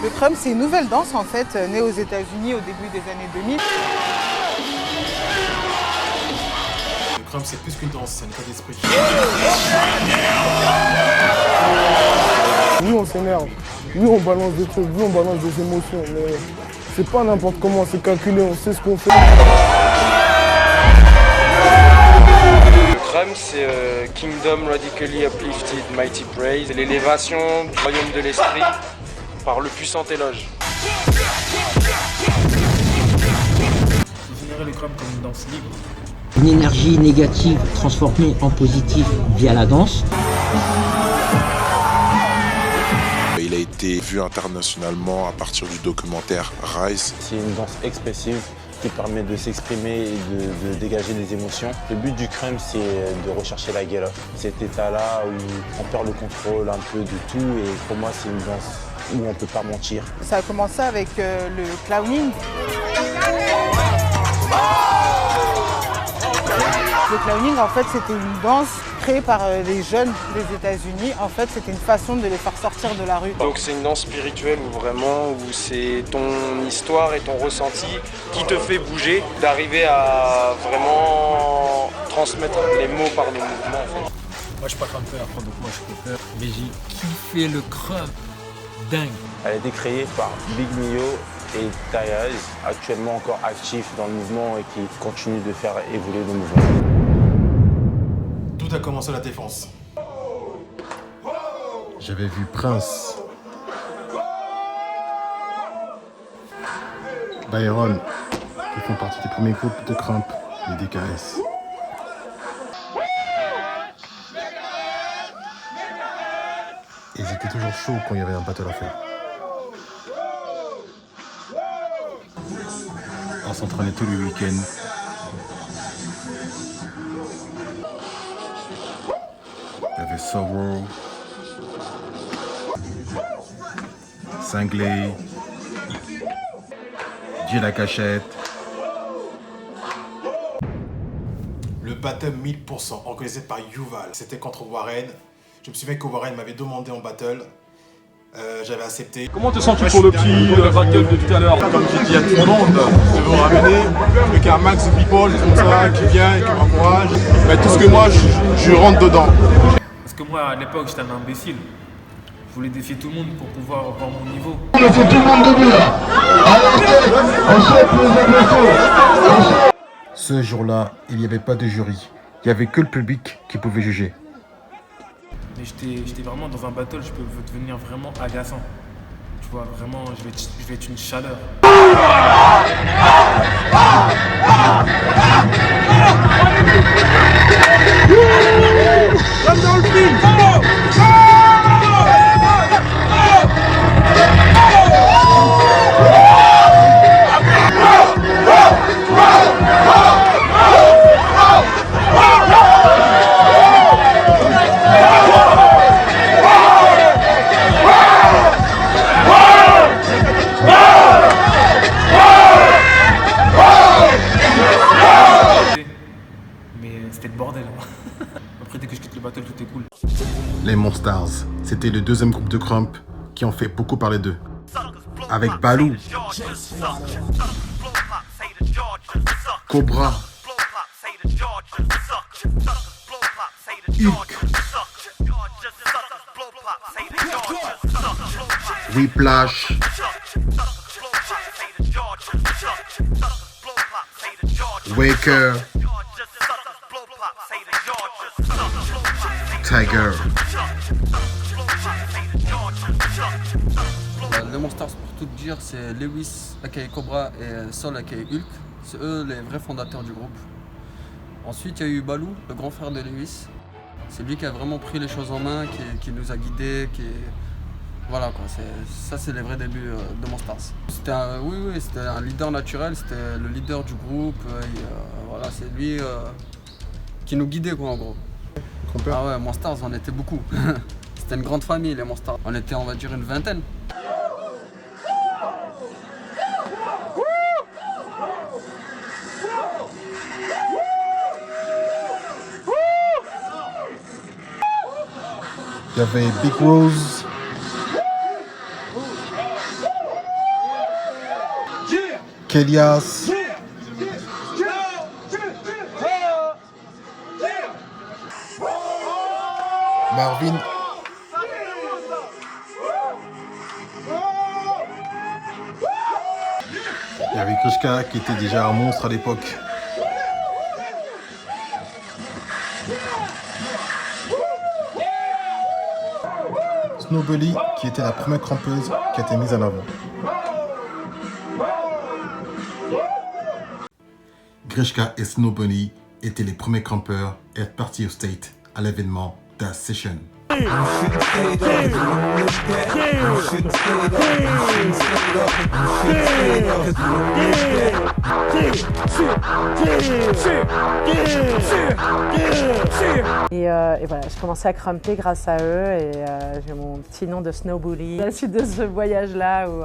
Le crump, c'est une nouvelle danse en fait, née aux États-Unis au début des années 2000. Le crump, c'est plus qu'une danse, c'est un état d'esprit. Nous, on s'énerve. Nous, on balance des trucs. Nous, on balance des émotions. Mais c'est pas n'importe comment, c'est calculé, on sait ce qu'on fait. Le crump, c'est Kingdom Radically Uplifted Mighty Praise. C'est l'élévation du royaume de l'esprit par le puissant éloge. Considérez le crump comme une danse libre. Une énergie négative transformée en positive via la danse. Il a été vu internationalement à partir du documentaire Rise. C'est une danse expressive qui permet de s'exprimer et de dégager des émotions. Le but du crump, c'est de rechercher la guerre. Cet état-là où on perd le contrôle un peu de tout et pour moi, c'est une danse où on ne peut pas mentir. Ça a commencé avec le clowning. Le clowning, en fait, c'était une danse créée par les jeunes des États-Unis. En fait, c'était une façon de les faire sortir de la rue. Donc c'est une danse spirituelle où c'est ton histoire et ton ressenti qui te fait bouger, d'arriver à vraiment transmettre les mots par le mouvement. En fait. Moi, je suis pas crumpeur, donc moi, je peux faire. Mais j'ai kiffé le crump. Dingue. Elle a été créée par Big Mio et Tayaz, actuellement encore actifs dans le mouvement et qui continuent de faire évoluer le mouvement. Tout a commencé à la défense. J'avais vu Prince, Byron, qui font partie des premiers groupes de crump, les DKS. Et ils étaient toujours chauds quand il y avait un battle à faire. On s'entraînait tous les week-ends. Il y avait Sorrow, Cinglé, Dieu la cachette. Le battle 1000%, organisé par Yuval. C'était contre Warren. Je me souviens que Warren m'avait demandé en battle. J'avais accepté. Comment te sens-tu pour le petit battle de tout à l'heure? Comme j'ai dit à tout le monde, je veux ramener le Carmax People comme ça, qui vient et qui m'encourage. Mais tout ce que moi, je rentre dedans. Parce que moi, à l'époque, j'étais un imbécile. Je voulais défier tout le monde pour pouvoir avoir mon niveau. Ce jour-là, il n'y avait pas de jury. Il n'y avait que le public qui pouvait juger. Mais j'étais vraiment dans un battle, je peux devenir vraiment agaçant. Tu vois, vraiment, je vais être une chaleur. Comme dans le film. C'était le bordel. Après, dès que je quitte le battle, tout est cool. Les Monstars, c'était le deuxième groupe de crump qui ont fait beaucoup parler d'eux. Avec Balou, Cobra, Hulk, Whiplash, Waker, Tiger. Les Monstars, pour tout te dire, c'est Lewis aka Cobra et Sol aka Hulk. C'est eux les vrais fondateurs du groupe. Ensuite, il y a eu Balou, le grand frère de Lewis. C'est lui qui a vraiment pris les choses en main, qui nous a guidés, Voilà quoi, ça c'est les vrais débuts de Monstars. C'était c'était un leader naturel, c'était le leader du groupe. Voilà, c'est lui qui nous guidait quoi en gros. Ah ouais, Monstars, on était beaucoup. C'était une grande famille les Monstars. On était, on va dire, une vingtaine. Il y avait Big Rose, Kelias. Marvin. Il y avait Grishka qui était déjà un monstre à l'époque. Snowbelly qui était la première crampeuse qui a été mise en avant. Grishka et Snowbelly étaient les premiers crampeurs à être partis au State à l'événement Das Session. Et voilà, j'ai commencé à crumper grâce à eux et j'ai mon petit nom de Snowbully. À la suite de ce voyage-là où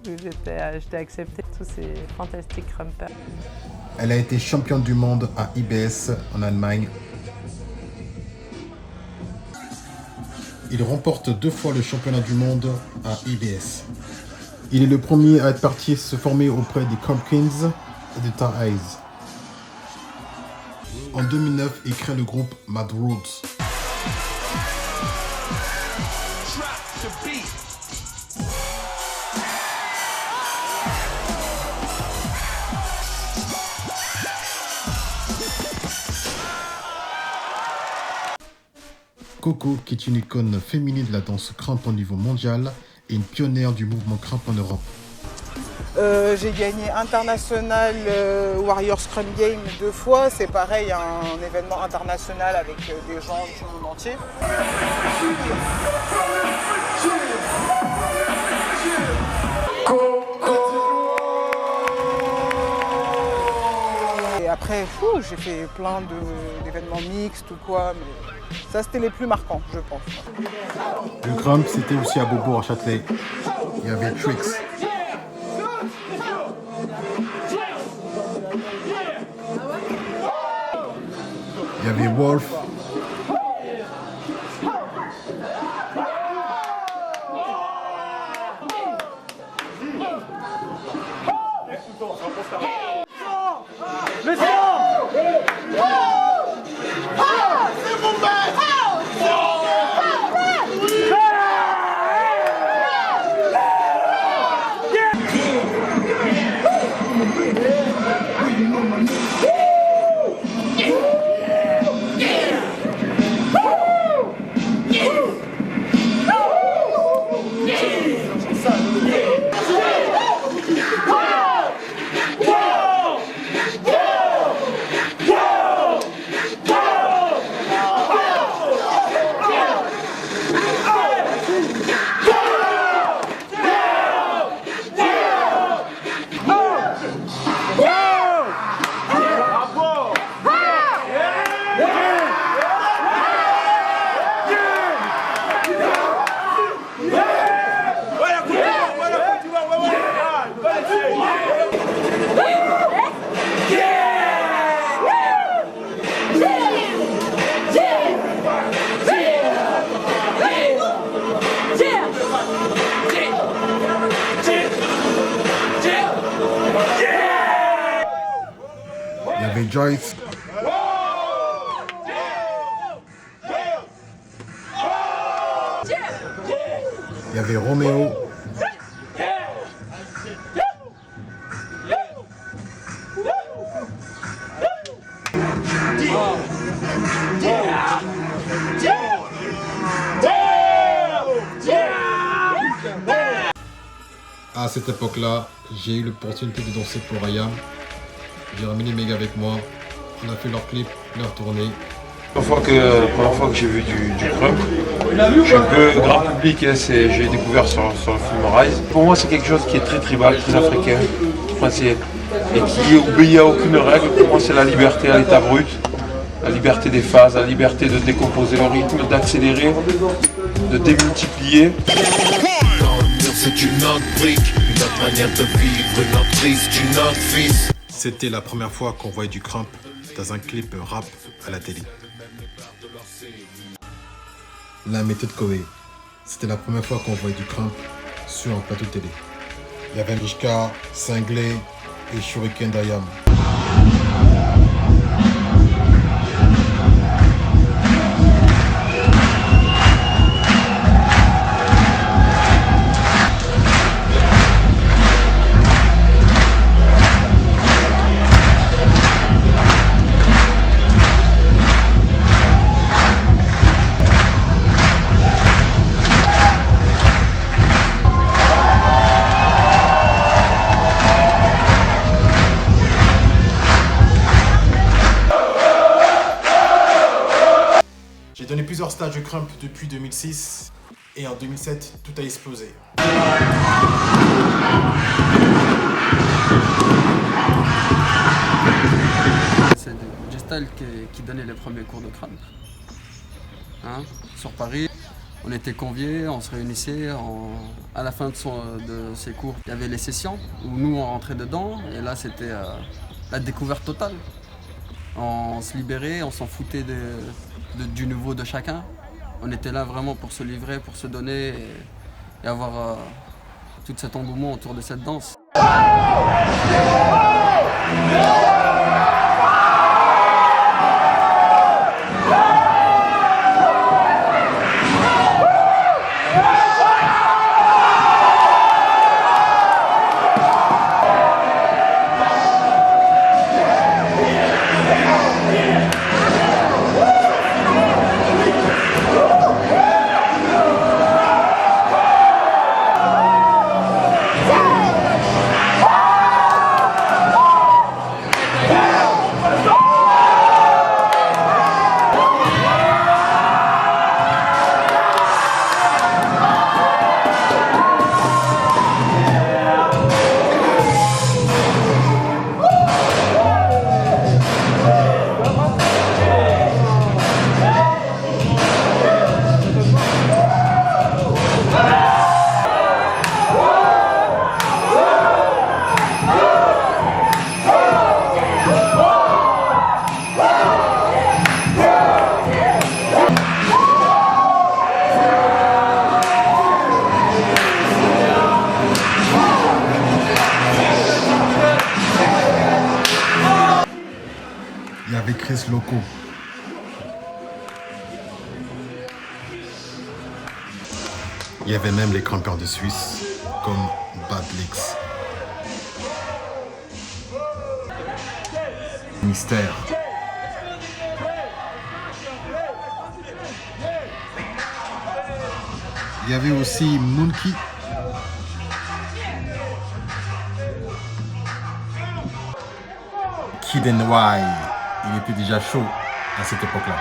j'étais acceptée, tous ces fantastiques crumpers. Elle a été championne du monde à IBS en Allemagne. Il remporte 2 fois le championnat du monde à IBS. Il est le premier à être parti se former auprès des Compkins et des Tar Eyes. En 2009, il crée le groupe Mad Roots. Coco, qui est une icône féminine de la danse crump au niveau mondial et une pionnière du mouvement crump en Europe. J'ai gagné International Warrior Scrum Game 2 fois. C'est pareil, un événement international avec des gens du monde entier. Et après, j'ai fait plein d'événements mixtes ou quoi, mais ça c'était les plus marquants, je pense. Le crump, c'était aussi à Beaubourg, à Châtelet. Il y avait Trix. Il y avait Wolf. Il y avait Joyce. Il y avait Roméo. À cette époque-là, j'ai eu l'opportunité de danser pour Ayam. J'ai ramené mes gars avec moi. On a fait leur clip, leur tournée. La première fois que j'ai vu du crump, je suis un peu grand public, hein, j'ai découvert sur le film Rise. Pour moi, c'est quelque chose qui est très tribal, très africain, et qui obéit à aucune règle. Pour moi, c'est la liberté à l'état brut, la liberté des phases, la liberté de décomposer le rythme, d'accélérer, de démultiplier. C'est une autre brique, une autre manière de vivre, une autre triste, une autre fils. C'était la première fois qu'on voyait du crump dans un clip rap à la télé. La méthode Koé. C'était la première fois qu'on voyait du crump sur un plateau télé. Il y avait Grishka, Cinglé, et Shuriken Dayam. J'ai donné plusieurs stages de Crump depuis 2006 et en 2007, tout a explosé. C'est G-Style qui donnait les premiers cours de Crump. Hein, sur Paris, on était conviés, on se réunissait. À la fin de ses cours, il y avait les sessions où nous on rentrait dedans et là c'était la découverte totale. On se libérait, on s'en foutait du niveau de chacun. On était là vraiment pour se livrer, pour se donner et avoir tout cet engouement autour de cette danse. Il y avait Chris Loco. Il y avait même les crampeurs de Suisse, comme Bad Licks. Mystère. Il y avait aussi Monkey. Kid NY. Il était déjà chaud à cette époque-là.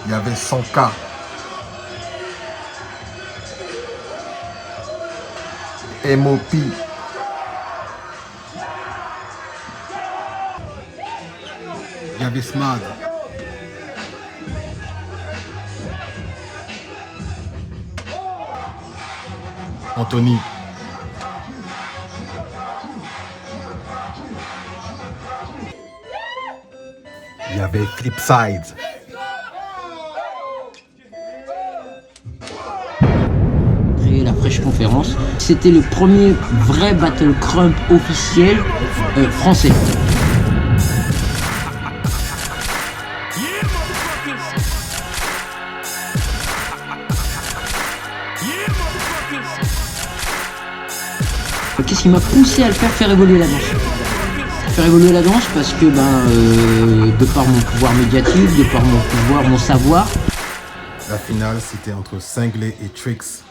Il y avait 100K. MOP. Il y avait Smad. Anthony. Il y avait Flipside. Créer la Fresh Conférence, c'était le premier vrai battle crump officiel français. Yeah, Qu'est-ce qui m'a poussé à le faire évoluer la danse? Faire évoluer la danse parce que de par mon pouvoir médiatique, de par mon pouvoir, mon savoir. La finale, c'était entre Cinglé et Trix.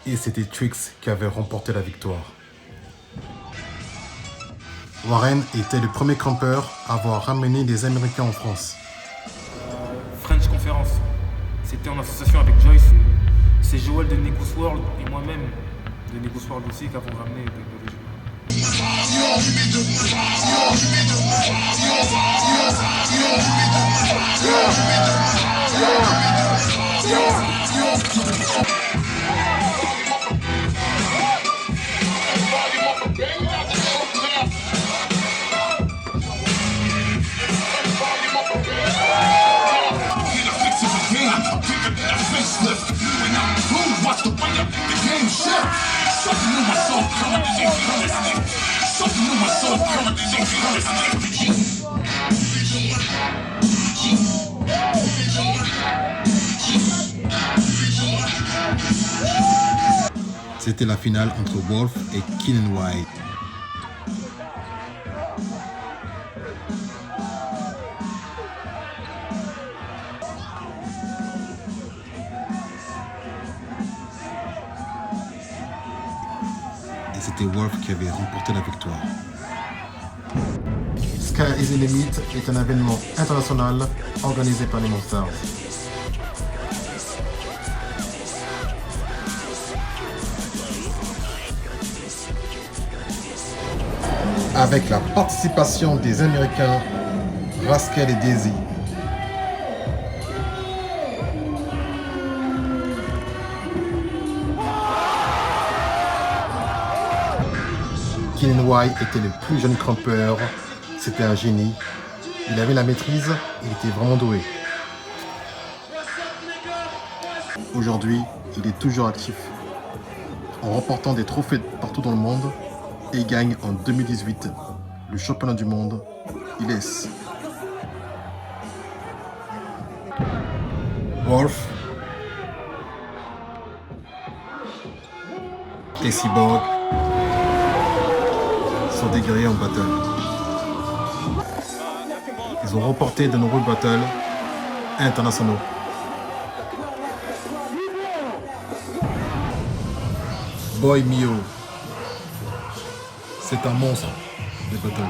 Et c'était Trix qui avait remporté la victoire. Warren était le premier campeur à avoir ramené des Américains en France. French Conference. C'était en association avec Joyce. C'est Joël de Negus World et moi-même de Negus World aussi qui avons ramené des jeux. C'était la finale entre Wolf et Keenan White. Et c'était Wolf qui avait remporté la victoire. Sky is the Limit est un événement international organisé par les Monsters. Avec la participation des Américains Rascal et Daisy. Keenan White était le plus jeune crampeur. C'était un génie. Il avait la maîtrise, il était vraiment doué. Aujourd'hui, il est toujours actif, en remportant des trophées partout dans le monde, et il gagne en 2018 le championnat du monde ILS. Wolf et Cyborg sont des guerriers en battle. Ils ont remporté de nombreux battles internationaux. Boy Mio, c'est un monstre de battle.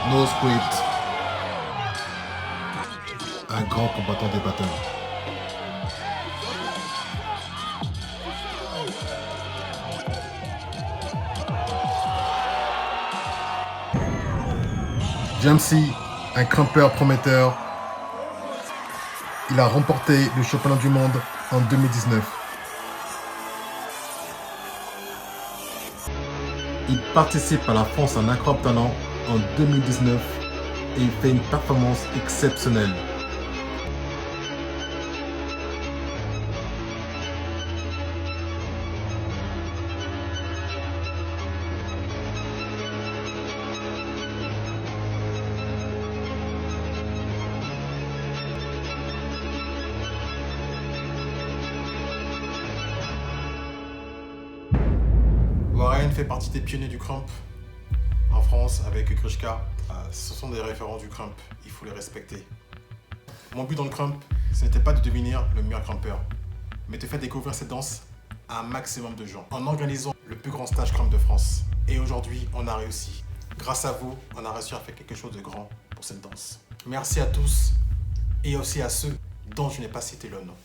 No Script, un grand combattant des battles. Jamesy, un grimpeur prometteur. Il a remporté le championnat du monde en 2019. Il participe à la France en Incroyable Talent en 2019 et il fait une performance exceptionnelle. Warren fait partie des pionniers du crump en France avec Grishka. Ce sont des référents du crump, il faut les respecter. Mon but dans le crump, ce n'était pas de devenir le meilleur crumpeur, mais de faire découvrir cette danse à un maximum de gens en organisant le plus grand stage crump de France. Et aujourd'hui, on a réussi. Grâce à vous, on a réussi à faire quelque chose de grand pour cette danse. Merci à tous et aussi à ceux dont je n'ai pas cité le nom.